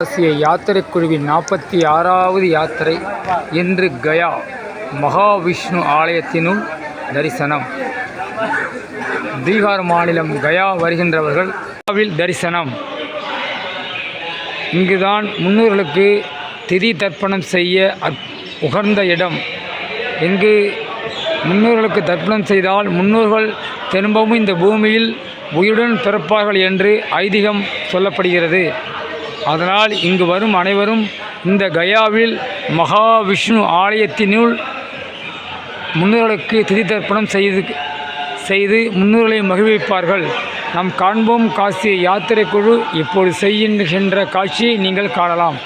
தேசிய யாத்திரை குழுவின் 46வது யாத்திரை இன்று கயா மகாவிஷ்ணு ஆலயத்தினுள் தரிசனம். பீகார் மாநிலம் கயா வருகின்றவர்கள் கயாவில் தரிசனம். இங்குதான் முன்னோர்களுக்கு திதி தர்ப்பணம் செய்ய உகந்த இடம். இங்கு முன்னோர்களுக்கு தர்ப்பணம் செய்தால் முன்னோர்கள் திரும்பவும் இந்த பூமியில் உயிருடன் பிறப்பார்கள் என்று ஐதீகம் சொல்லப்படுகிறது. அதனால் இங்கு வரும் அனைவரும் இந்த கயாவில் மகாவிஷ்ணு ஆலயத்தினுள் முன்னோர்களுக்கு திதி தர்ப்பணம் செய்து முன்னோர்களை மகிழ்விப்பார்கள். நாம் காண்போம் காசி யாத்திரை குழு இப்போது செய்கின்ற காட்சியை நீங்கள் காணலாம்.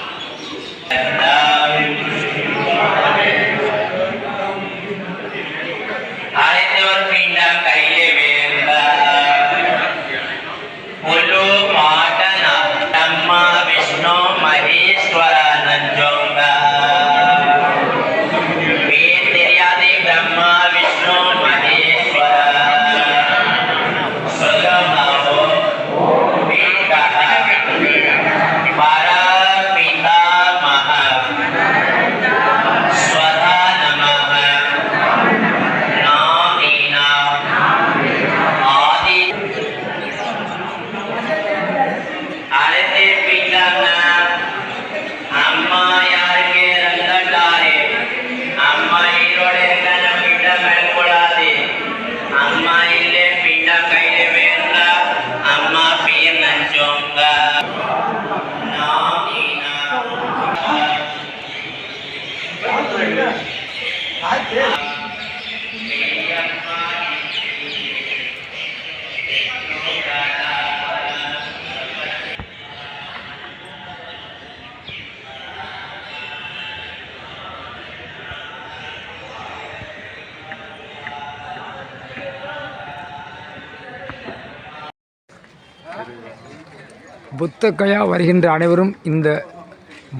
புத்த கயா வருகின்ற அனைவரும் இந்த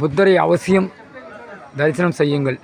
புத்தரை அவசியம் தரிசனம் செய்யுங்கள்.